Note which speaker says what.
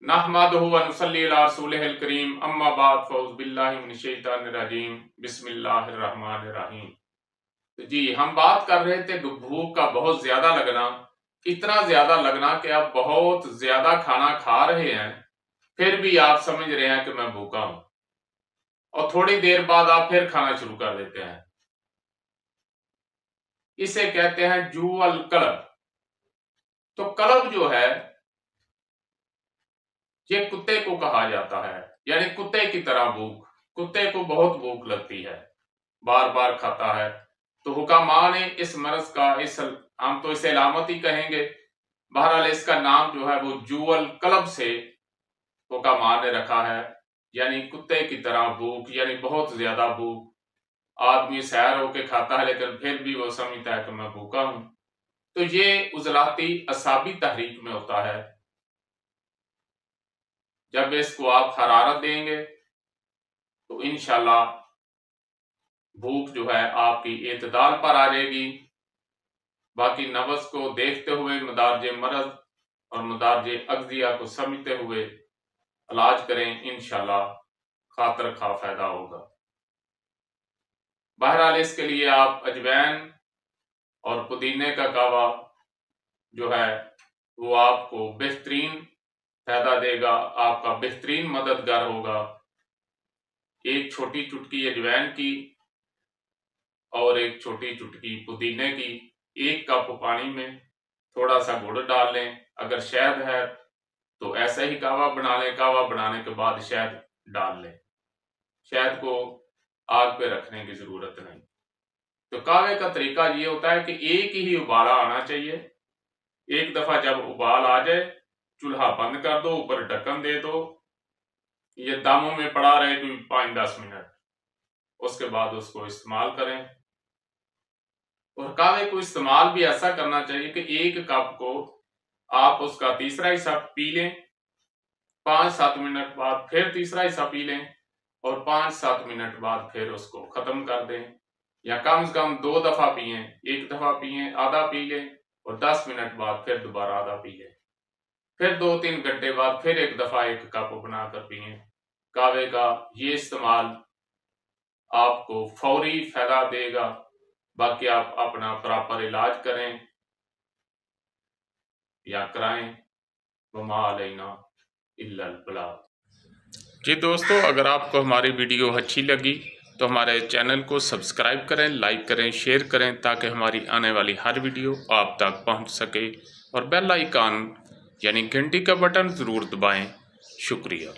Speaker 1: नहमदुहु व नुसल्ली अला रसूलिहिल करीम अम्मा बाद फौज़ बिल्लाहि मिनश शैतानिर रजीम बिस्मिल्लाहिर रहमानिर रहीम। तो जी हम बात कर रहे थे भूख का बहुत ज्यादा लगना, इतना ज्यादा लगना कि आप बहुत ज्यादा खाना खा रहे हैं फिर भी आप समझ रहे हैं कि मैं भूखा हूं, और थोड़ी देर बाद आप फिर खाना शुरू कर देते हैं। इसे कहते हैं जुअल कलब। तो कलब जो है ये कुत्ते को कहा जाता है, यानी कुत्ते की तरह भूख। कुत्ते को बहुत भूख लगती है, बार बार खाता है। तो हुकामा ने इस मर्ज का, इस हम तो इसे अलामत ही कहेंगे, बहरहाल इसका नाम जो है वो जुअल कलब से हुकामा ने रखा है, यानी कुत्ते की तरह भूख, यानी बहुत ज्यादा भूख। आदमी सैर होके खाता है लेकिन फिर भी वो समझता है कि मैं भूखा हूं। तो ये उजलाती असाबी तहरीक में होता है। जब इसको आप हरारत देंगे तो इंशाल्लाह भूख जो है आपकी एतदाल पर आ जाएगी। बाकी नफ्स को देखते हुए मदारजे मरज और मदारजे अग्जिया को समझते हुए इलाज करें, इंशाल्लाह खातर खा फायदा होगा। बहरहाल इसके लिए आप अजवैन और पुदीने का कावा जो है वो आपको बेहतरीन फायदा देगा, आपका बेहतरीन मददगार होगा। एक छोटी चुटकी अजवैन की और एक छोटी चुटकी पुदीने की 1 कप पानी में थोड़ा सा गुड़ डाल लें। अगर शहद है तो ऐसा ही कावा बना लें, कावा बनाने के बाद शहद डाल लें। शहद को आग पे रखने की जरूरत नहीं। तो कावे का तरीका ये होता है कि एक ही उबाला आना चाहिए। एक दफा जब उबाल आ जाए चूल्हा बंद कर दो, ऊपर ढक्कन दे दो, ये दामों में पड़ा रहे कोई 5-10 मिनट। उसके बाद उसको इस्तेमाल करें। और कावे को इस्तेमाल भी ऐसा करना चाहिए कि 1 कप को आप उसका तीसरा हिस्सा पी लें, 5-7 मिनट बाद फिर तीसरा हिस्सा पी लें, और 5-7 मिनट बाद फिर उसको खत्म कर दें। या कम से कम 2 दफा पिए, 1 दफा पिए आधा पी लें और 10 मिनट बाद फिर दोबारा आधा पी लें। फिर 2-3 घंटे बाद फिर 1 दफा 1 कप बनाकर पिए। कावे का ये इस्तेमाल आपको फौरी फायदा देगा। बाकी आप अपना प्रॉपर इलाज करें या कराएं। वमा अलैना इल्लल बलाग। जी दोस्तों, अगर आपको हमारी वीडियो अच्छी लगी तो हमारे चैनल को सब्सक्राइब करें, लाइक करें, शेयर करें, ताकि हमारी आने वाली हर वीडियो आप तक पहुंच सके। और बेल आइकन यानी घंटी का बटन ज़रूर दबाएं। शुक्रिया।